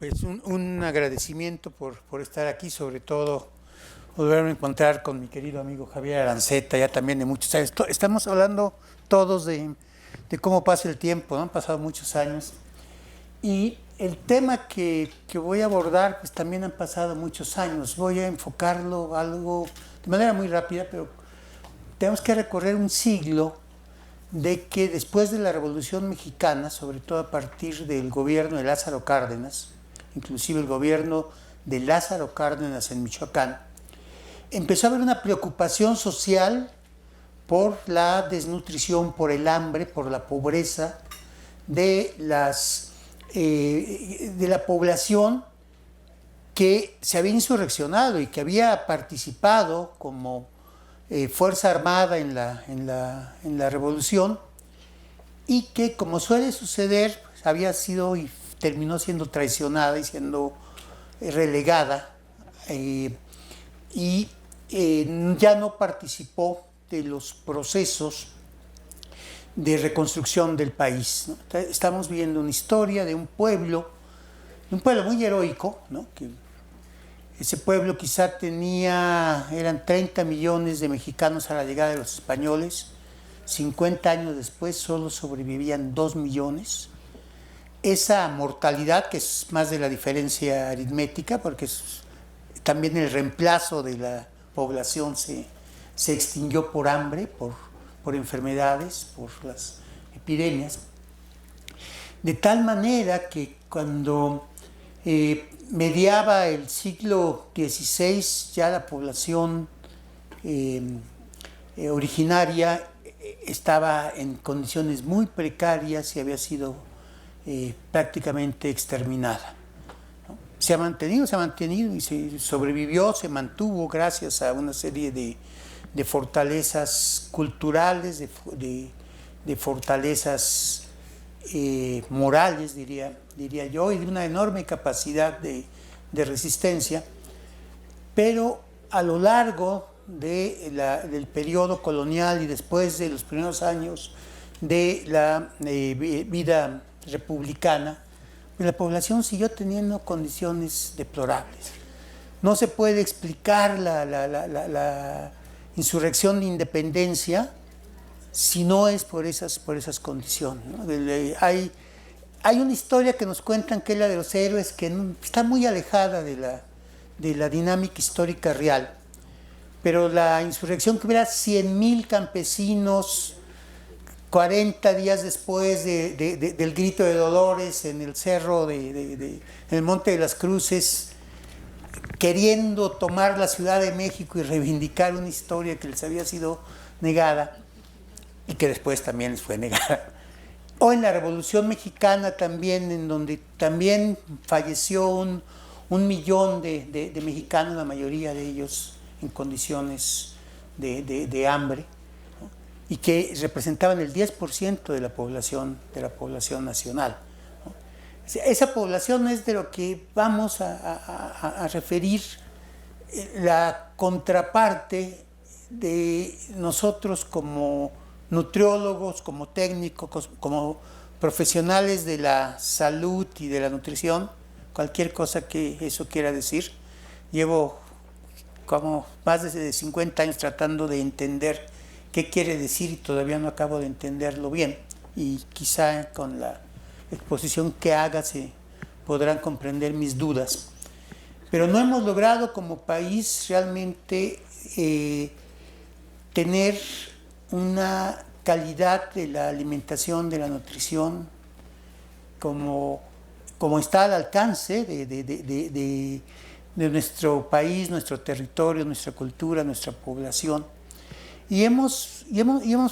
Pues un agradecimiento por estar aquí, sobre todo volverme a encontrar con mi querido amigo Javier Aranceta, ya también de muchos años. Estamos hablando todos de cómo pasa el tiempo, ¿no? Han pasado muchos años. Y el tema que voy a abordar, pues también han pasado muchos años. Voy a enfocarlo algo de manera muy rápida, pero tenemos que recorrer un siglo de que después de la Revolución Mexicana, sobre todo a partir del gobierno de Lázaro Cárdenas, inclusive el gobierno de Lázaro Cárdenas en Michoacán, empezó a haber una preocupación social por la desnutrición, por el hambre, por la pobreza de la población que se había insurreccionado y que había participado como Fuerza Armada en la revolución, y que, como suele suceder, pues, había sido y terminó siendo traicionada y siendo relegada, y ya no participó de los procesos de reconstrucción del país, ¿no? Estamos viendo una historia de un pueblo muy heroico, ¿no? Que ese pueblo quizá eran 30 millones de mexicanos a la llegada de los españoles. 50 años después solo sobrevivían 2 millones. Esa mortalidad, que es más de la diferencia aritmética, porque también el reemplazo de la población se extinguió por hambre, por enfermedades, por las epidemias. De tal manera que cuando mediaba el siglo XVI, ya la población originaria estaba en condiciones muy precarias y había sido prácticamente exterminada, ¿no? Se ha mantenido y se sobrevivió, se mantuvo gracias a una serie de fortalezas culturales, de fortalezas morales, diría yo, y de una enorme capacidad de resistencia. Pero a lo largo del periodo colonial y después de los primeros años de la vida republicana, pues la población siguió teniendo condiciones deplorables. No se puede explicar la insurrección de independencia si no es por esas condiciones, ¿no? Hay una historia que nos cuentan, que es la de los héroes, que está muy alejada de la dinámica histórica real. Pero la insurrección, que hubiera 100,000 campesinos 40 días después del grito de Dolores en el cerro, en el Monte de las Cruces, queriendo tomar la Ciudad de México y reivindicar una historia que les había sido negada y que después también les fue negada. O en la Revolución Mexicana también, en donde también falleció un millón de mexicanos, la mayoría de ellos en condiciones de hambre, ¿no? Y que representaban el 10% de la población nacional, ¿no? Esa población es de lo que vamos a referir la contraparte de nosotros como nutriólogos, como técnicos, como profesionales de la salud y de la nutrición, cualquier cosa que eso quiera decir. Llevo como más de 50 años tratando de entender qué quiere decir y todavía no acabo de entenderlo bien, y quizá con la exposición que haga se podrán comprender mis dudas. Pero no hemos logrado como país realmente tener una calidad de la alimentación, de la nutrición, como está al alcance de nuestro país, nuestro territorio, nuestra cultura, nuestra población. Y hemos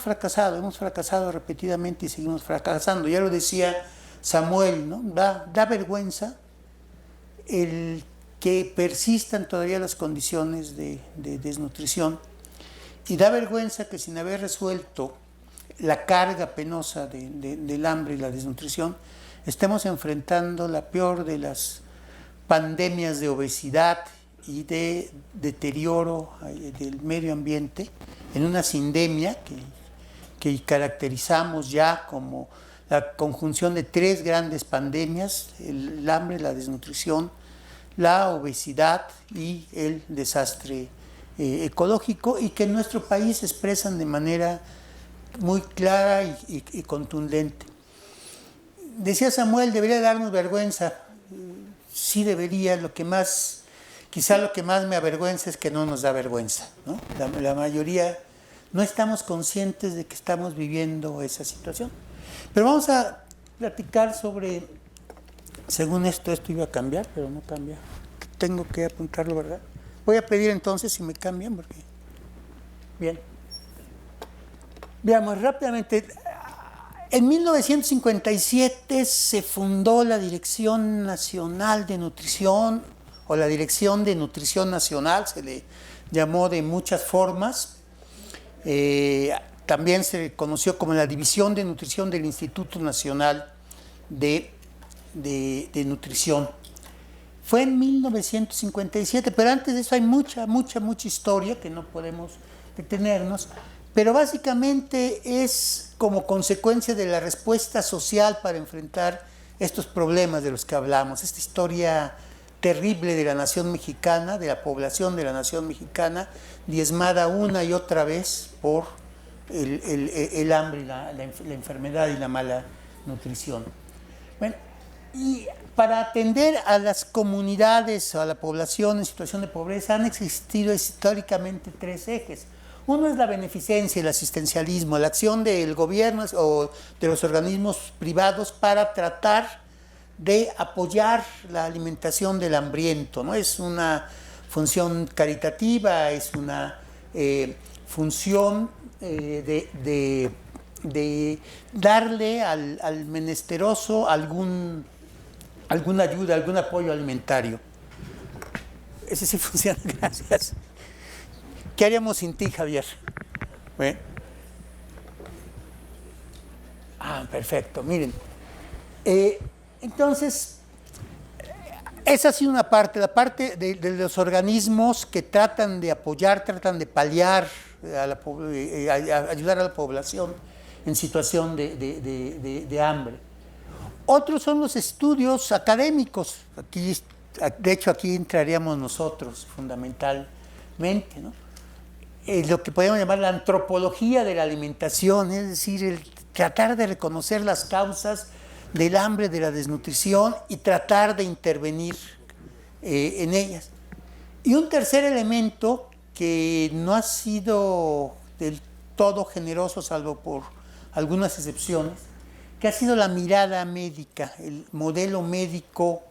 fracasado repetidamente y seguimos fracasando. Ya lo decía Samuel, ¿no? Da vergüenza el que persistan todavía las condiciones de desnutrición, y da vergüenza que, sin haber resuelto la carga penosa del hambre y la desnutrición, estemos enfrentando la peor de las pandemias de obesidad y de deterioro del medio ambiente, en una sindemia que caracterizamos ya como la conjunción de tres grandes pandemias: el hambre, la desnutrición, la obesidad y el desastre ecológico, y que en nuestro país se expresan de manera muy clara y contundente. Decía Samuel, debería darnos vergüenza. Sí debería. Quizá lo que más me avergüenza es que no nos da vergüenza, ¿no? La mayoría no estamos conscientes de que estamos viviendo esa situación. Pero vamos a platicar sobre, según esto iba a cambiar, pero no cambia. Tengo que apuntarlo, ¿verdad? Voy a pedir entonces si me cambian, porque... Bien. Veamos rápidamente. En 1957 se fundó la Dirección Nacional de Nutrición, o la Dirección de Nutrición Nacional, se le llamó de muchas formas. También se conoció como la División de Nutrición del Instituto Nacional de Nutrición. Fue en 1957, pero antes de eso hay mucha historia que no podemos detenernos. Pero básicamente es como consecuencia de la respuesta social para enfrentar estos problemas de los que hablamos, esta historia terrible de la nación mexicana, de la población de la nación mexicana, diezmada una y otra vez por el hambre, la enfermedad y la mala nutrición. Bueno, y para atender a las comunidades o a la población en situación de pobreza han existido históricamente tres ejes. Uno es la beneficencia, el asistencialismo, la acción del gobierno o de los organismos privados para tratar de apoyar la alimentación del hambriento, ¿no? Es una función caritativa, es una función de darle al menesteroso alguna ayuda, algún apoyo alimentario. Ese sí funciona, gracias. ¿Qué haríamos sin ti, Javier? ¿Eh? Perfecto, miren. Entonces, esa ha sido una parte, la parte de los organismos que tratan de apoyar, tratan de paliar, ayudar a la población en situación de hambre. Otros son los estudios académicos. De hecho, aquí entraríamos nosotros fundamentalmente, ¿no? Lo que podemos llamar la antropología de la alimentación, es decir, el tratar de reconocer las causas del hambre, de la desnutrición y tratar de intervenir en ellas. Y un tercer elemento que no ha sido del todo generoso, salvo por algunas excepciones, que ha sido la mirada médica, el modelo médico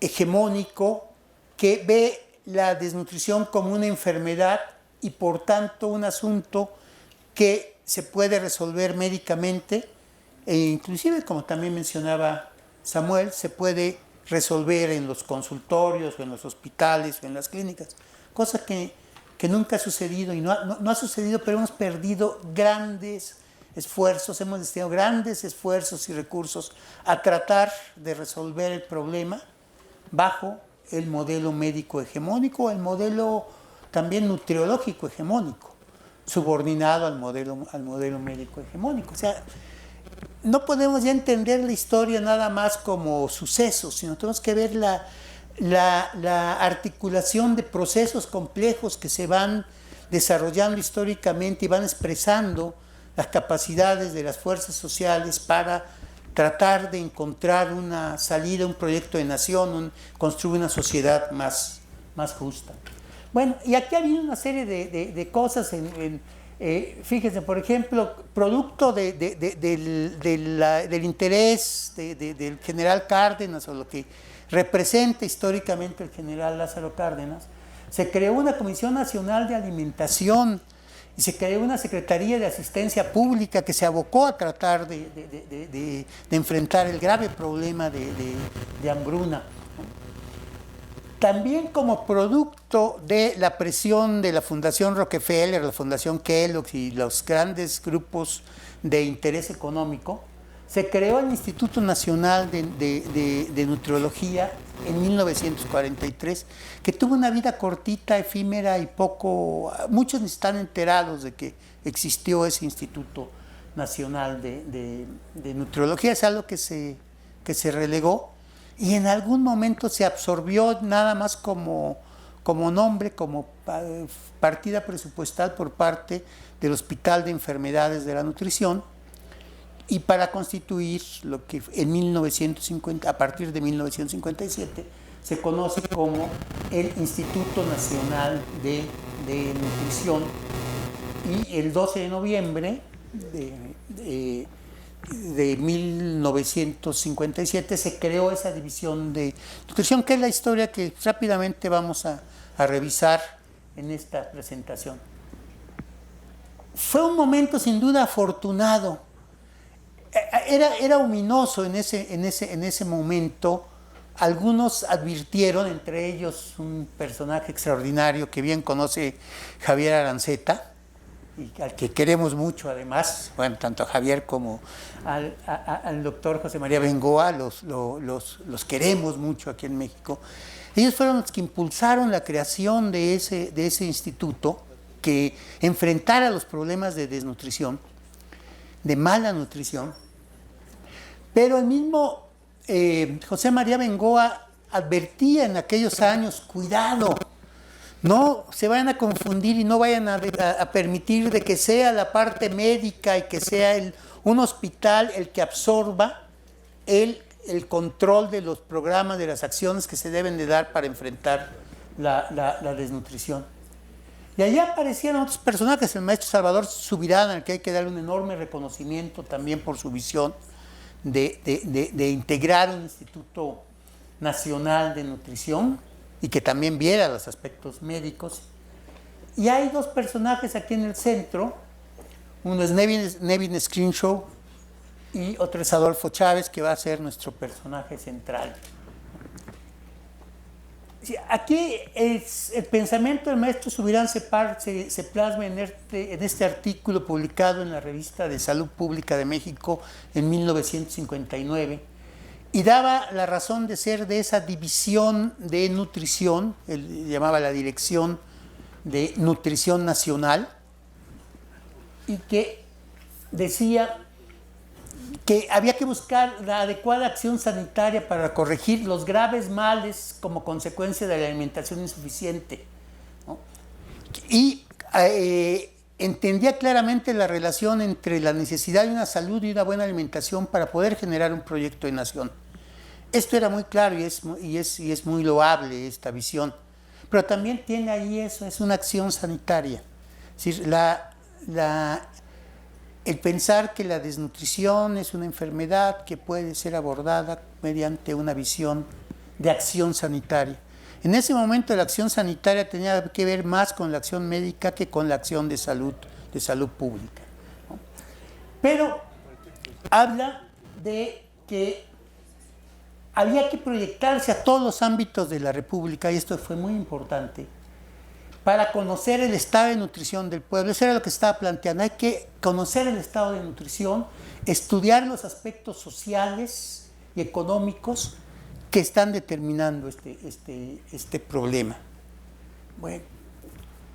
hegemónico que ve la desnutrición como una enfermedad y por tanto un asunto que se puede resolver médicamente e inclusive, como también mencionaba Samuel, se puede resolver en los consultorios o en los hospitales o en las clínicas, cosa que nunca ha sucedido y no ha sucedido, pero hemos perdido grandes esfuerzos, hemos destinado grandes esfuerzos y recursos a tratar de resolver el problema bajo el modelo médico hegemónico, el modelo también nutriológico hegemónico, subordinado al modelo médico hegemónico. O sea, no podemos ya entender la historia nada más como sucesos, sino tenemos que ver la articulación de procesos complejos que se van desarrollando históricamente y van expresando las capacidades de las fuerzas sociales para tratar de encontrar una salida, un proyecto de nación, construir una sociedad más justa. Bueno, y aquí ha habido una serie de cosas, fíjense, por ejemplo, producto del interés del general Cárdenas, o lo que representa históricamente el general Lázaro Cárdenas, se creó una Comisión Nacional de Alimentación y se creó una Secretaría de Asistencia Pública que se abocó a tratar de enfrentar el grave problema de hambruna. También como producto de la presión de la Fundación Rockefeller, la Fundación Kellogg y los grandes grupos de interés económico, se creó el Instituto Nacional de Nutriología en 1943, que tuvo una vida cortita, efímera y muchos están enterados de que existió ese Instituto Nacional de Nutriología. Es algo que se relegó y en algún momento se absorbió nada más como nombre, como partida presupuestal por parte del Hospital de Enfermedades de la Nutrición, y para constituir lo que a partir de 1957 se conoce como el Instituto Nacional de Nutrición, y el 12 de noviembre de 1957 se creó esa división de nutrición, que es la historia que rápidamente vamos a revisar en esta presentación. Fue un momento sin duda afortunado. Era ominoso en ese momento. Algunos advirtieron, entre ellos un personaje extraordinario que bien conoce Javier Aranceta, y al que queremos mucho además, bueno, tanto a Javier como al doctor José María Bengoa, los queremos mucho aquí en México. Ellos fueron los que impulsaron la creación de ese instituto que enfrentara los problemas de desnutrición, de mala nutrición, pero el mismo José María Bengoa advertía en aquellos años: cuidado, no se vayan a confundir y no vayan a permitir de que sea la parte médica y que sea un hospital el que absorba el control de los programas, de las acciones que se deben de dar para enfrentar la desnutrición. Y allí aparecían otros personajes, el maestro Salvador Subirán, al que hay que darle un enorme reconocimiento también por su visión de integrar un Instituto Nacional de Nutrición y que también viera los aspectos médicos. Y hay dos personajes aquí en el centro. Uno es Nevin Scrimshaw y otro es Adolfo Chávez, que va a ser nuestro personaje central. Aquí el pensamiento del maestro Subirán se plasma en este artículo publicado en la Revista de Salud Pública de México en 1959, y daba la razón de ser de esa división de nutrición. Él llamaba la Dirección de Nutrición Nacional, y que decía que había que buscar la adecuada acción sanitaria para corregir los graves males como consecuencia de la alimentación insuficiente, ¿no? Y entendía claramente la relación entre la necesidad de una salud y una buena alimentación para poder generar un proyecto de nación. Esto era muy claro y es muy loable esta visión, pero también tiene ahí eso, es una acción sanitaria. Es decir, el pensar que la desnutrición es una enfermedad que puede ser abordada mediante una visión de acción sanitaria. En ese momento la acción sanitaria tenía que ver más con la acción médica que con la acción de salud pública, ¿no? Pero habla de que había que proyectarse a todos los ámbitos de la República, y esto fue muy importante, para conocer el estado de nutrición del pueblo. Eso era lo que estaba planteando. Hay que conocer el estado de nutrición, estudiar los aspectos sociales y económicos que están determinando este problema. Bueno,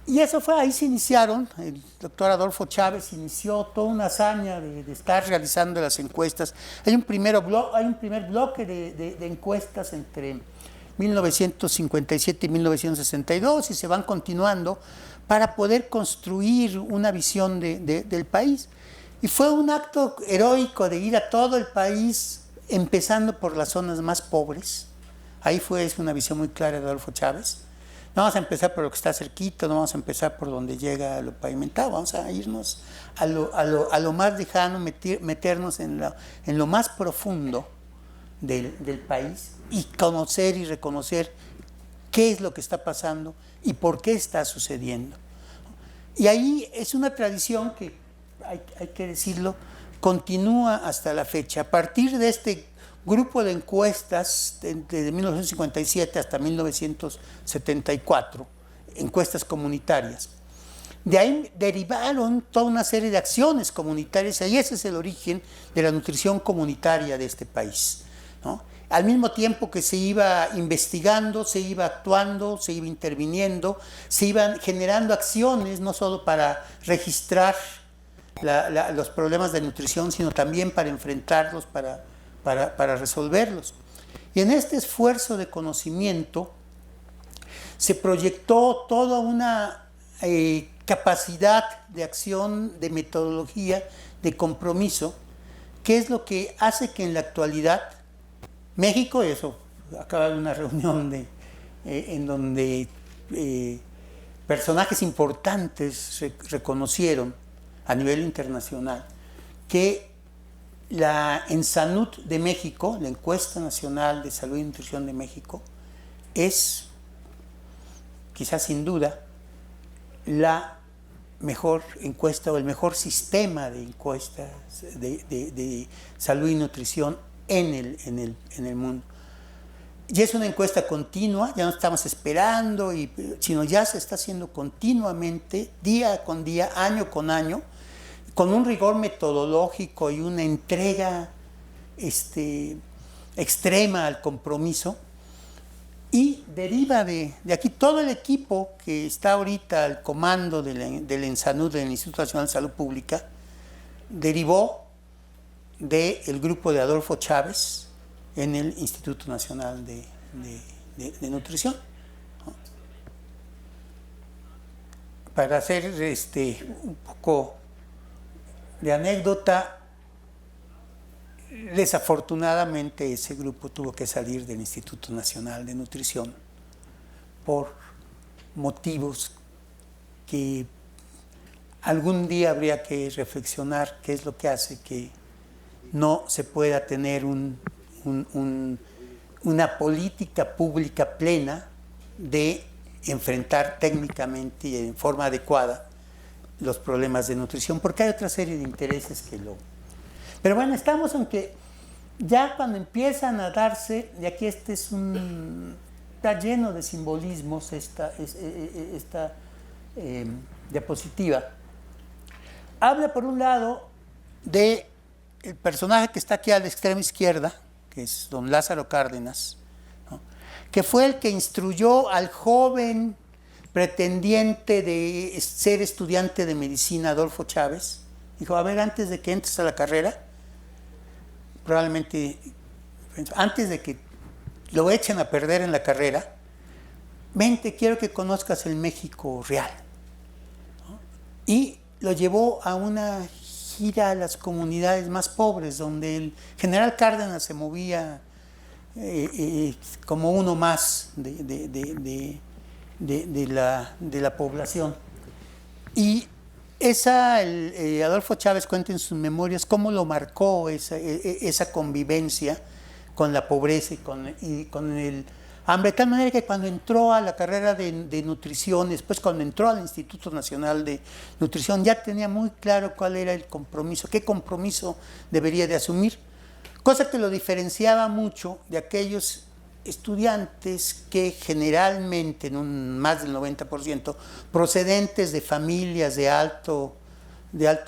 y eso fue, ahí se iniciaron. El doctor Adolfo Chávez inició toda una hazaña de estar realizando las encuestas. Hay un primer bloque de encuestas entre 1957 y 1962, y se van continuando para poder construir una visión del país. Y fue un acto heroico de ir a todo el país, empezando por las zonas más pobres. Ahí es una visión muy clara de Adolfo Chávez. No vamos a empezar por lo que está cerquita, no vamos a empezar por donde llega lo pavimentado, vamos a irnos a lo más lejano, meternos en lo más profundo del país, y conocer y reconocer qué es lo que está pasando y por qué está sucediendo. Y ahí es una tradición que, hay que decirlo, continúa hasta la fecha. A partir de este grupo de encuestas de 1957 hasta 1974, encuestas comunitarias, de ahí derivaron toda una serie de acciones comunitarias, y ese es el origen de la nutrición comunitaria de este país, ¿no? Al mismo tiempo que se iba investigando, se iba actuando, se iba interviniendo, se iban generando acciones, no solo para registrar los problemas de nutrición, sino también para enfrentarlos, para resolverlos. Y en este esfuerzo de conocimiento se proyectó toda una capacidad de acción, de metodología, de compromiso, que es lo que hace que en la actualidad México, eso, acaba de una reunión en donde personajes importantes reconocieron a nivel internacional que la ENSANUD de México, la Encuesta Nacional de Salud y Nutrición de México, es, quizás sin duda, la mejor encuesta o el mejor sistema de encuestas de salud y nutrición en el mundo. Y es una encuesta continua, ya no estamos esperando, sino ya se está haciendo continuamente, día con día, año con año, con un rigor metodológico y una entrega extrema al compromiso. Y deriva de aquí todo el equipo que está ahorita al comando del ENSANUD, del Instituto Nacional de Salud Pública, derivó del grupo de Adolfo Chávez en el Instituto Nacional de Nutrición. Para hacer un poco de anécdota, desafortunadamente ese grupo tuvo que salir del Instituto Nacional de Nutrición por motivos que algún día habría que reflexionar qué es lo que hace que no se pueda tener una política pública plena de enfrentar técnicamente y en forma adecuada los problemas de nutrición, porque hay otra serie de intereses que lo... Pero bueno, estamos en que ya cuando empiezan a darse, y aquí está lleno de simbolismos esta diapositiva, habla por un lado del personaje que está aquí a la extrema izquierda, que es don Lázaro Cárdenas, ¿no?, que fue el que instruyó al joven pretendiente de ser estudiante de medicina, Adolfo Chávez. Dijo, a ver, antes de que entres a la carrera, probablemente antes de que lo echen a perder en la carrera, vente, quiero que conozcas el México real, ¿no? Y lo llevó a una gira a las comunidades más pobres, donde el general Cárdenas se movía como uno más de la población. Y Adolfo Chávez cuenta en sus memorias cómo lo marcó esa convivencia con la pobreza y con el hambre, de tal manera que cuando entró a la carrera de nutrición, después cuando entró al Instituto Nacional de Nutrición, ya tenía muy claro cuál era el compromiso, qué compromiso debería de asumir, cosa que lo diferenciaba mucho de aquellos estudiantes que generalmente, en más del 90%, procedentes de familias de alto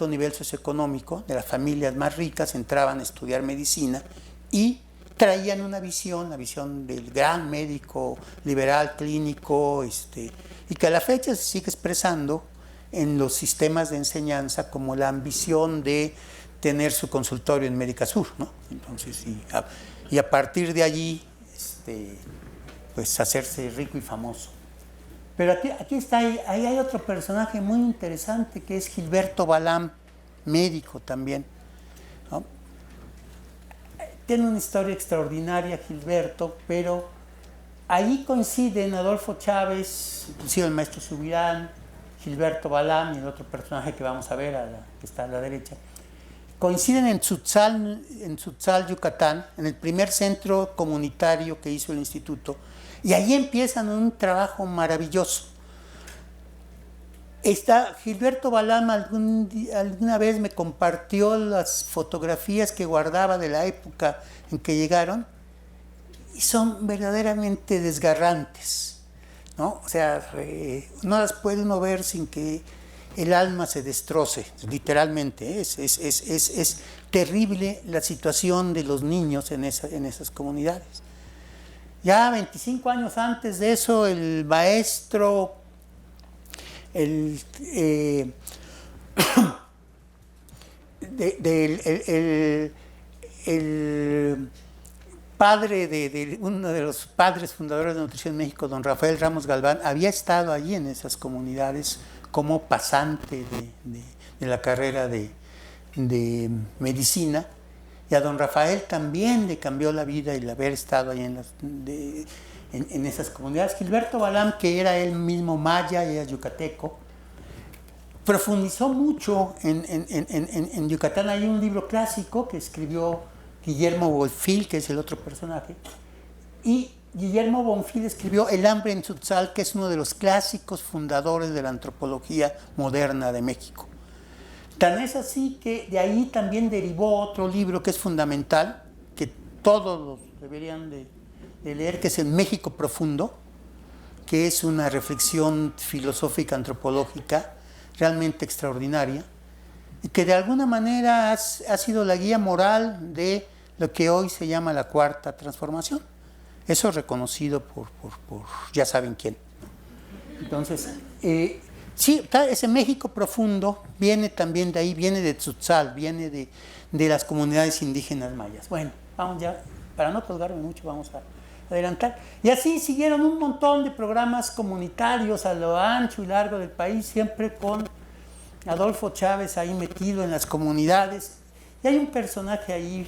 nivel socioeconómico, de las familias más ricas, entraban a estudiar medicina y traían una visión, la visión del gran médico liberal clínico, y que a la fecha se sigue expresando en los sistemas de enseñanza como la ambición de tener su consultorio en América Sur, ¿no? Entonces, y a partir de allí, pues hacerse rico y famoso. Pero aquí está, ahí hay otro personaje muy interesante que es Gilberto Balam, médico también, ¿no? Tiene una historia extraordinaria Gilberto, pero ahí coinciden Adolfo Chávez, inclusive el maestro Subirán, Gilberto Balam y el otro personaje que vamos a ver, que está a la derecha, coinciden en Tzutzal, Yucatán, en el primer centro comunitario que hizo el instituto, y ahí empiezan un trabajo maravilloso. Gilberto Balam alguna vez me compartió las fotografías que guardaba de la época en que llegaron, y son verdaderamente desgarrantes, ¿no? O sea, no las puede uno ver sin que el alma se destroce, literalmente. Es terrible la situación de los niños en esas comunidades. Ya 25 años antes de eso, el maestro el padre de uno de los padres fundadores de Nutrición en México, don Rafael Ramos Galván, había estado allí en esas comunidades como pasante de la carrera de medicina, y a don Rafael también le cambió la vida el haber estado ahí en esas comunidades. Gilberto Balam, que era él mismo maya y era yucateco, profundizó mucho en Yucatán. Hay un libro clásico que escribió Guillermo Bonfil, que es el otro personaje, y Guillermo Bonfil escribió El hambre en Tzotzal, que es uno de los clásicos fundadores de la antropología moderna de México. Tan es así que de ahí también derivó otro libro que es fundamental, que todos deberían de leer, que es El México Profundo, que es una reflexión filosófica antropológica realmente extraordinaria, y que de alguna manera ha sido la guía moral de lo que hoy se llama la Cuarta Transformación. Eso reconocido por ya saben quién. Entonces, sí, ese México profundo viene también de ahí, viene de Tzotzal, viene de las comunidades indígenas mayas. Bueno, vamos ya, para no colgarme mucho, vamos a adelantar. Y así siguieron un montón de programas comunitarios a lo ancho y largo del país, siempre con Adolfo Chávez ahí metido en las comunidades. Y hay un personaje ahí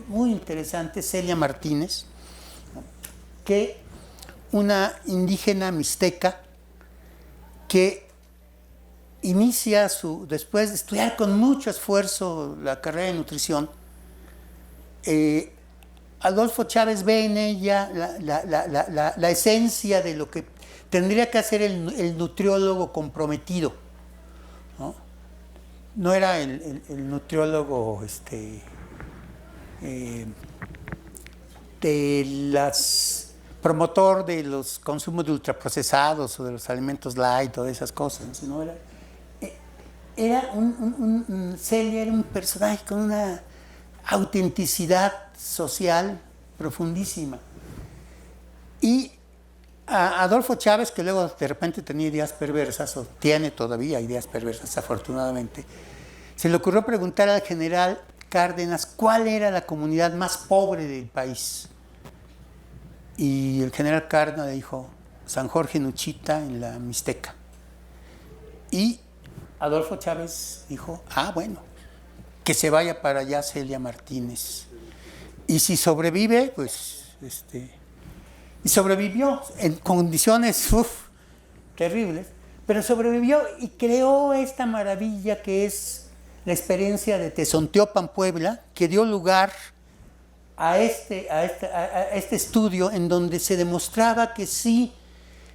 muy interesante, Celia Martínez, que una indígena mixteca que inicia después de estudiar con mucho esfuerzo la carrera de nutrición, Adolfo Chávez ve en ella la esencia de lo que tendría que hacer el nutriólogo comprometido, ¿no? No era el nutriólogo promotor de los consumos de ultraprocesados o de los alimentos light o de esas cosas, sino Celia era un personaje con una autenticidad social profundísima. Y a Adolfo Chávez, que luego de repente tenía ideas perversas, o tiene todavía ideas perversas afortunadamente, se le ocurrió preguntar al general Cárdenas cuál era la comunidad más pobre del país. Y el general Cárdenas le dijo San Jorge Nuchita en la Mixteca. Y Adolfo Chávez dijo, bueno, que se vaya para allá Celia Martínez. Y si sobrevive, pues, y sobrevivió en condiciones terribles, pero sobrevivió y creó esta maravilla que es la experiencia de Tezontiopan, Puebla, que dio lugar a este estudio en donde se demostraba que sí,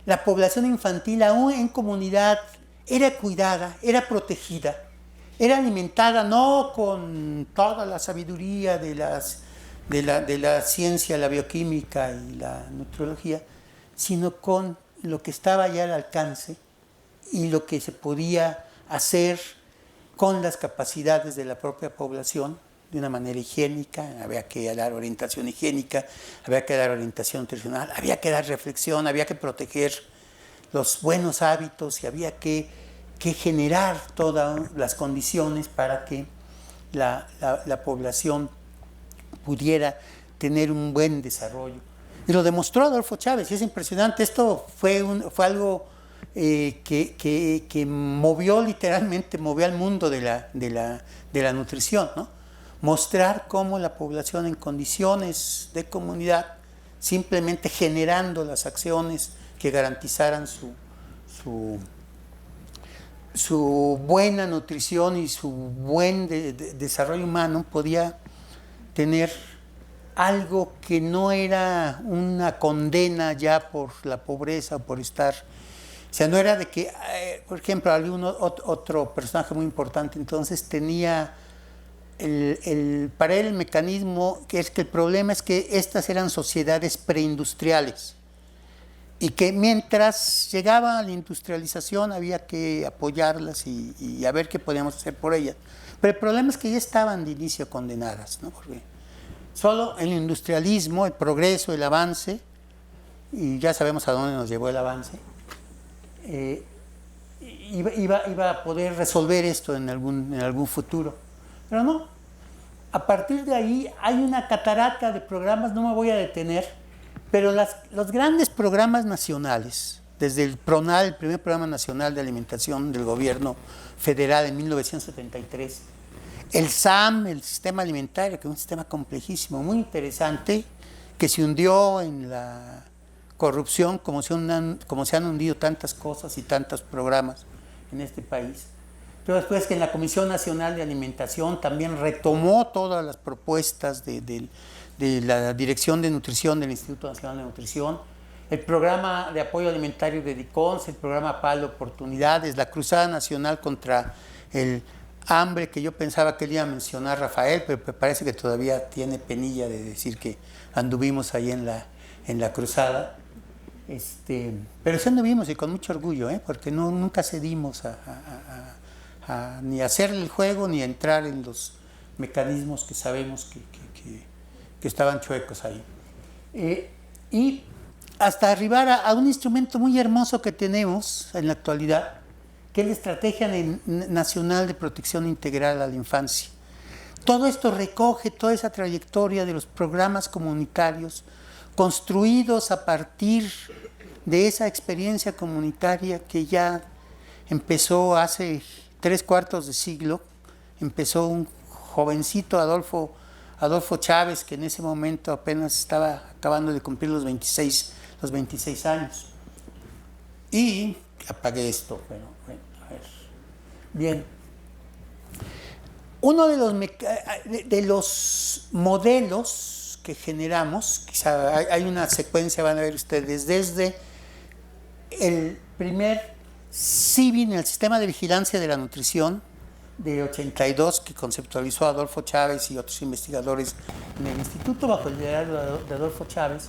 la población infantil aún en comunidad era cuidada, era protegida, era alimentada no con toda la sabiduría de la ciencia, la bioquímica y la nutriología, sino con lo que estaba ya al alcance y lo que se podía hacer con las capacidades de la propia población de una manera higiénica. Había que dar orientación higiénica, había que dar orientación nutricional, había que dar reflexión, había que proteger los buenos hábitos y había que generar todas las condiciones para que la población pudiera tener un buen desarrollo. Y lo demostró Adolfo Chávez, y es impresionante. Esto fue algo que movió literalmente, movió al mundo de la nutrición, ¿no? Mostrar cómo la población en condiciones de comunidad, simplemente generando las acciones que garantizaran su buena nutrición y su buen desarrollo humano, podía tener algo que no era una condena ya por la pobreza o por estar. O sea, no era de que, por ejemplo, había otro personaje muy importante, entonces tenía para él el mecanismo, que es que el problema es que estas eran sociedades preindustriales y que mientras llegaba la industrialización había que apoyarlas y a ver qué podíamos hacer por ellas. Pero el problema es que ya estaban de inicio condenadas, ¿no? Porque solo el industrialismo, el progreso, el avance, y ya sabemos a dónde nos llevó el avance, iba a poder resolver esto en algún futuro. Pero no, a partir de ahí hay una catarata de programas, no me voy a detener, pero los grandes programas nacionales, desde el PRONAL, el primer programa nacional de alimentación del gobierno federal en 1973, el SAM, el sistema alimentario, que es un sistema complejísimo, muy interesante, que se hundió en la corrupción como se han hundido tantas cosas y tantos programas en este país. Pero después que en la Comisión Nacional de Alimentación también retomó todas las propuestas de la Dirección de Nutrición del Instituto Nacional de Nutrición, el programa de apoyo alimentario de DICONS, el programa PAL de Oportunidades, la Cruzada Nacional contra el hambre, que yo pensaba que él iba a mencionar Rafael, pero parece que todavía tiene penilla de decir que anduvimos ahí en la cruzada. Pero sí anduvimos y con mucho orgullo, porque nunca cedimos ni a hacer el juego ni a entrar en los mecanismos que sabemos que estaban chuecos ahí. Y hasta arribar a un instrumento muy hermoso que tenemos en la actualidad, que es la Estrategia Nacional de Protección Integral a la Infancia. Todo esto recoge toda esa trayectoria de los programas comunitarios construidos a partir de esa experiencia comunitaria que ya empezó hace 3/4 de siglo. Empezó un jovencito Adolfo Chávez, que en ese momento apenas estaba acabando de cumplir los 26 años. Y apagué esto, bueno, a ver. Bien. Uno de los modelos que generamos, quizá hay una secuencia, van a ver ustedes, desde el primer CIVIN, el Sistema de Vigilancia de la Nutrición, de 82, que conceptualizó Adolfo Chávez y otros investigadores en el instituto, bajo el liderazgo de Adolfo Chávez,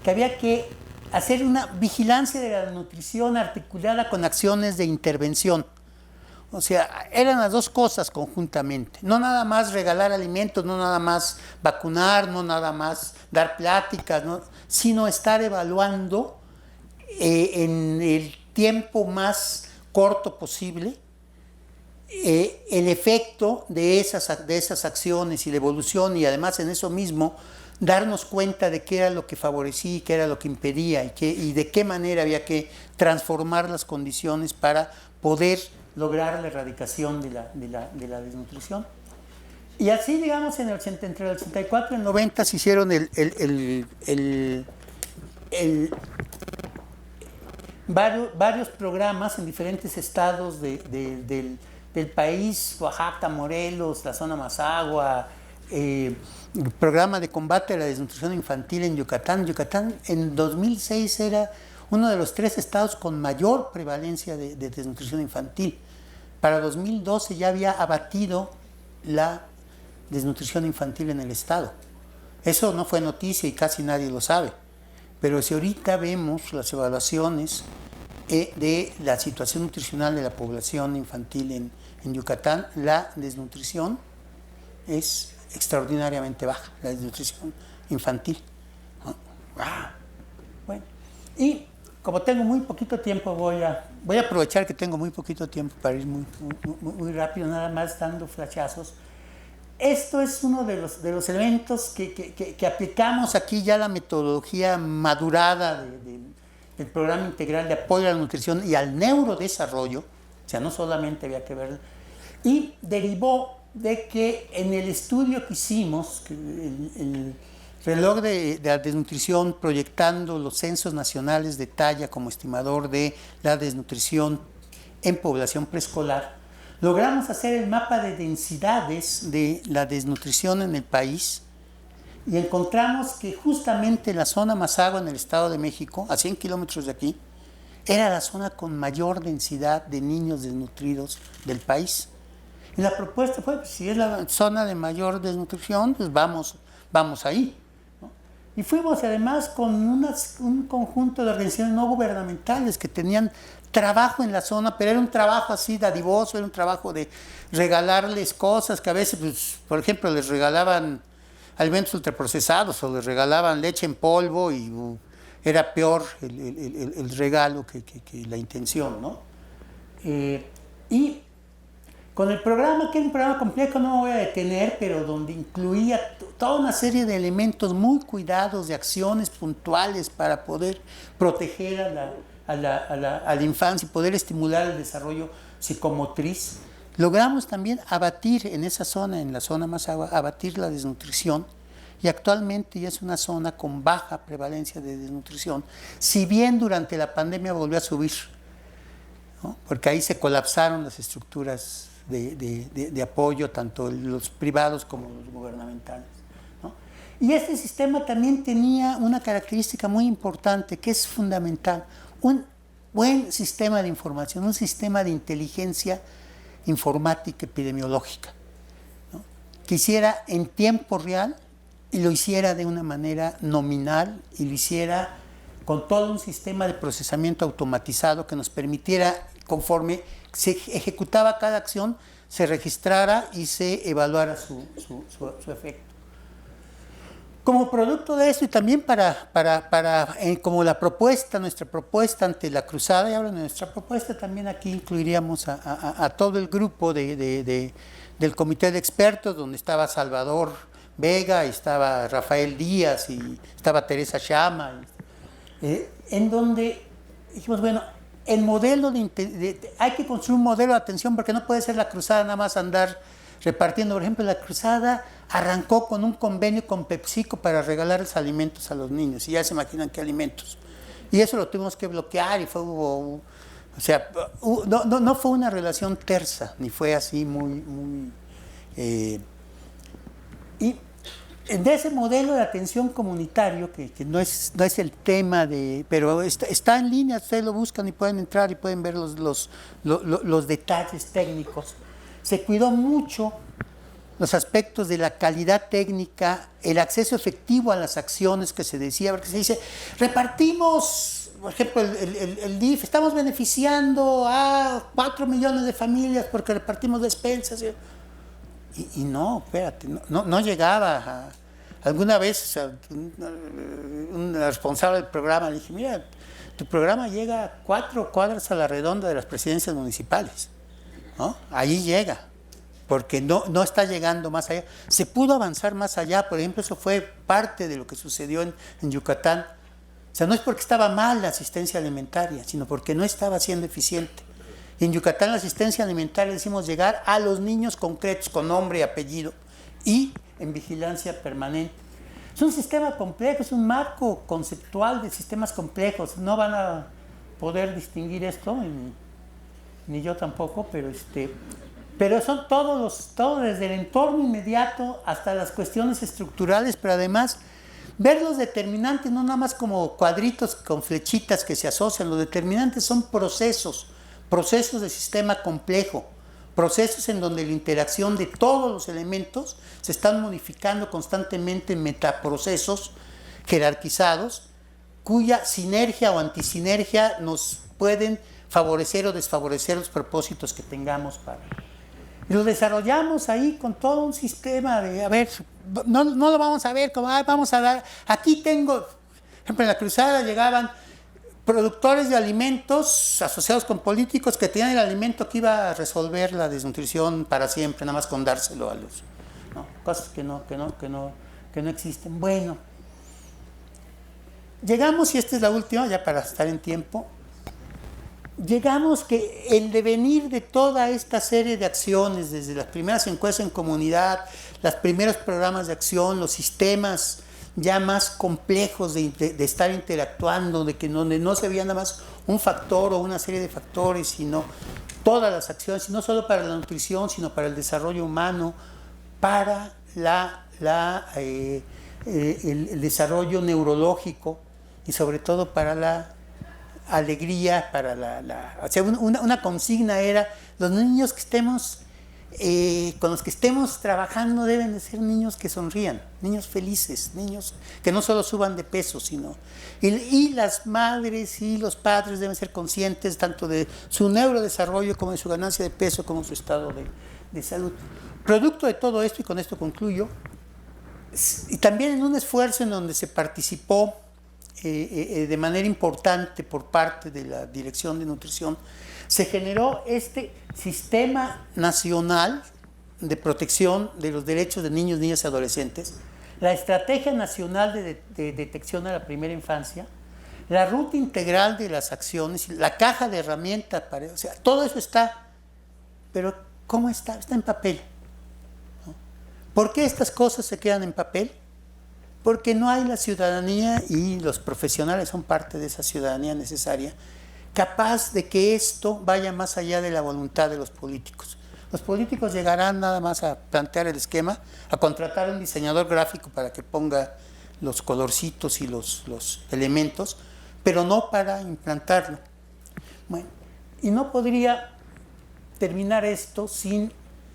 que había que hacer una vigilancia de la nutrición articulada con acciones de intervención. O sea, eran las dos cosas conjuntamente. No nada más regalar alimentos, no nada más vacunar, no nada más dar pláticas, sino estar evaluando en el tiempo más corto posible el efecto de esas acciones y la evolución, y además en eso mismo darnos cuenta de qué era lo que favorecía y qué era lo que impedía y de qué manera había que transformar las condiciones para poder lograr la erradicación de la desnutrición. Y así, digamos, entre el 84 y el 90 se hicieron varios programas en diferentes estados del país: Oaxaca, Morelos, la zona Mazahua, el programa de combate a la desnutrición infantil en Yucatán. Yucatán en 2006 era uno de los 3 estados con mayor prevalencia de desnutrición infantil. Para 2012 ya había abatido la desnutrición infantil en el estado. Eso no fue noticia y casi nadie lo sabe. Pero si ahorita vemos las evaluaciones de la situación nutricional de la población infantil en Yucatán, la desnutrición es extraordinariamente baja, la desnutrición infantil. Bueno, y como tengo muy poquito tiempo, voy a aprovechar que tengo muy poquito tiempo para ir muy rápido, nada más dando flashazos. Esto es uno de los elementos que aplicamos aquí, ya la metodología madurada del Programa Integral de Apoyo a la Nutrición y al Neurodesarrollo. O sea, no solamente había que ver, y derivó de que en el estudio que hicimos, el reloj de la desnutrición, proyectando los censos nacionales de talla como estimador de la desnutrición en población preescolar, logramos hacer el mapa de densidades de la desnutrición en el país y encontramos que justamente la zona Mazahua en el Estado de México, a 100 kilómetros de aquí, era la zona con mayor densidad de niños desnutridos del país. Y la propuesta fue, pues, si es la zona de mayor desnutrición, pues vamos ahí. Y fuimos además con un conjunto de organizaciones no gubernamentales que tenían trabajo en la zona, pero era un trabajo así dadivoso, era un trabajo de regalarles cosas que a veces, pues, por ejemplo, les regalaban alimentos ultraprocesados o les regalaban leche en polvo y era peor el regalo que la intención, ¿no? Y Con el programa, que era un programa complejo, no me voy a detener, pero donde incluía toda una serie de elementos muy cuidados, de acciones puntuales para poder proteger a la infancia y poder estimular el desarrollo psicomotriz. Logramos también abatir en esa zona, en la zona más agua, abatir la desnutrición, y actualmente ya es una zona con baja prevalencia de desnutrición, si bien durante la pandemia volvió a subir, ¿no? Porque ahí se colapsaron las estructuras de apoyo, tanto los privados como los gubernamentales, ¿no? Y este sistema también tenía una característica muy importante, que es fundamental: un buen sistema de información, un sistema de inteligencia informática epidemiológica, ¿no? Que hiciera en tiempo real y lo hiciera de una manera nominal y lo hiciera con todo un sistema de procesamiento automatizado que nos permitiera, conforme se ejecutaba cada acción, se registrara y se evaluara su efecto. Como producto de esto, y también como nuestra propuesta ante la cruzada, y ahora nuestra propuesta también aquí incluiríamos a todo el grupo del comité de expertos, donde estaba Salvador Vega, y estaba Rafael Díaz, y estaba Teresa Chama, en donde dijimos, bueno, el modelo hay que construir un modelo de atención, porque no puede ser la cruzada nada más andar repartiendo. Por ejemplo, la cruzada arrancó con un convenio con PepsiCo para regalarles alimentos a los niños, y ya se imaginan qué alimentos. Y eso lo tuvimos que bloquear, y no fue una relación tersa, ni fue así muy y de ese modelo de atención comunitario, que no es el tema pero está en línea, ustedes lo buscan y pueden entrar y pueden ver los detalles técnicos. Se cuidó mucho los aspectos de la calidad técnica, el acceso efectivo a las acciones que se decía, porque se dice, repartimos, por ejemplo, el DIF, estamos beneficiando a 4 millones de familias porque repartimos despensas. Y no, espérate, no llegaba alguna vez un responsable del programa le dije, mira, tu programa llega a 4 cuadras a la redonda de las presidencias municipales, ¿no? Ahí llega, porque no está llegando más allá. Se pudo avanzar más allá, por ejemplo, eso fue parte de lo que sucedió en Yucatán. O sea, no es porque estaba mal la asistencia alimentaria, sino porque no estaba siendo eficiente. En Yucatán la asistencia alimentaria decimos llegar a los niños concretos con nombre y apellido y en vigilancia permanente. Es un sistema complejo, es un marco conceptual de sistemas complejos. No van a poder distinguir esto, ni yo tampoco, pero son todo desde el entorno inmediato hasta las cuestiones estructurales, pero además ver los determinantes no nada más como cuadritos con flechitas que se asocian. Los determinantes son procesos de sistema complejo, procesos en donde la interacción de todos los elementos se están modificando constantemente en metaprocesos jerarquizados, cuya sinergia o antisinergia nos pueden favorecer o desfavorecer los propósitos que tengamos Y lo desarrollamos ahí con todo un sistema de, no lo vamos a ver como, vamos a dar, aquí tengo, por ejemplo, en la cruzada llegaban productores de alimentos asociados con políticos que tenían el alimento que iba a resolver la desnutrición para siempre, nada más con dárselo a los, ¿no? Cosas que no existen. Bueno, llegamos, y esta es la última, ya para estar en tiempo, llegamos que el devenir de toda esta serie de acciones, desde las primeras encuestas en comunidad, los primeros programas de acción, los sistemas ya más complejos de estar interactuando, donde no se veía nada más un factor o una serie de factores, sino todas las acciones, y no solo para la nutrición, sino para el desarrollo humano, para el desarrollo neurológico y sobre todo para la alegría, o sea, una consigna era, los niños que estemos con los que estemos trabajando deben de ser niños que sonrían, niños felices, niños que no solo suban de peso, sino y las madres y los padres deben ser conscientes tanto de su neurodesarrollo como de su ganancia de peso como de su estado de salud. Producto de todo esto, y con esto concluyo, y también en un esfuerzo en donde se participó de manera importante por parte de la Dirección de Nutrición, se generó este Sistema Nacional de Protección de los Derechos de Niños, Niñas y Adolescentes, la Estrategia Nacional de Detección a la Primera Infancia, la Ruta Integral de las Acciones, la Caja de Herramientas, o sea, todo eso está, pero ¿cómo está? Está en papel, ¿no? ¿Por qué estas cosas se quedan en papel? Porque no hay la ciudadanía, y los profesionales son parte de esa ciudadanía necesaria, capaz de que esto vaya más allá de la voluntad de los políticos. Los políticos llegarán nada más a plantear el esquema, a contratar a un diseñador gráfico para que ponga los colorcitos y los elementos, pero no para implantarlo. Bueno, y no podría terminar esto sin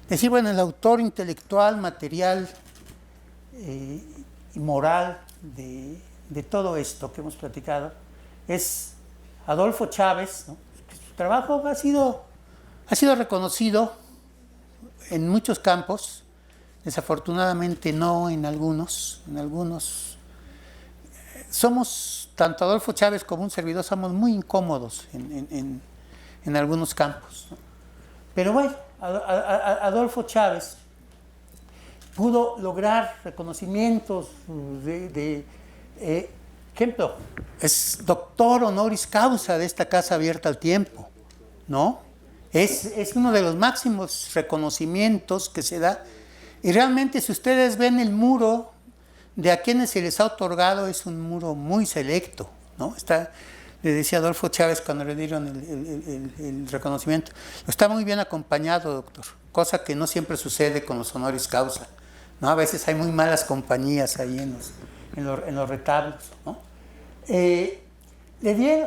decir, bueno, el autor intelectual, material y moral de todo esto que hemos platicado es Adolfo Chávez, ¿no? Su trabajo ha sido reconocido en muchos campos, desafortunadamente no en algunos. Somos, tanto Adolfo Chávez como un servidor, somos muy incómodos en algunos campos, ¿no? Pero bueno, Adolfo Chávez pudo lograr reconocimientos ejemplo, es doctor honoris causa de esta Casa Abierta al Tiempo, ¿no? Es uno de los máximos reconocimientos que se da. Y realmente, si ustedes ven el muro de a quienes se les ha otorgado, es un muro muy selecto, ¿no? Le decía Adolfo Chávez cuando le dieron el reconocimiento, está muy bien acompañado, doctor, cosa que no siempre sucede con los honoris causa, ¿no? A veces hay muy malas compañías ahí en los retablos, ¿no?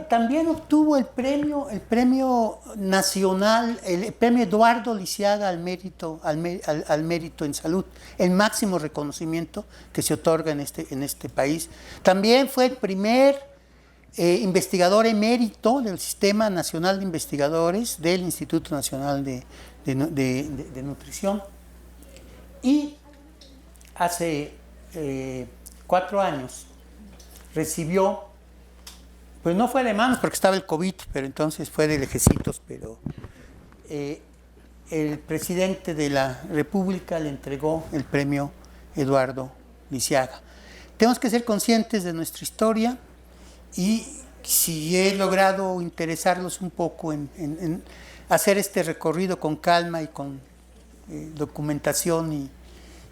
También obtuvo el premio nacional, el premio Eduardo Lisiaga al mérito en salud, el máximo reconocimiento que se otorga en este país. También fue el primer investigador emérito del Sistema Nacional de Investigadores del Instituto Nacional de Nutrición. Y hace 4 años recibió, pues no fue de manos porque estaba el COVID, pero entonces fue de lejecitos, pero el presidente de la República le entregó el premio Eduardo Lisiaga. Tenemos que ser conscientes de nuestra historia, y si he logrado interesarlos un poco en hacer este recorrido con calma y con documentación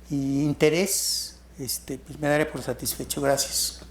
y interés, pues me daré por satisfecho. Gracias.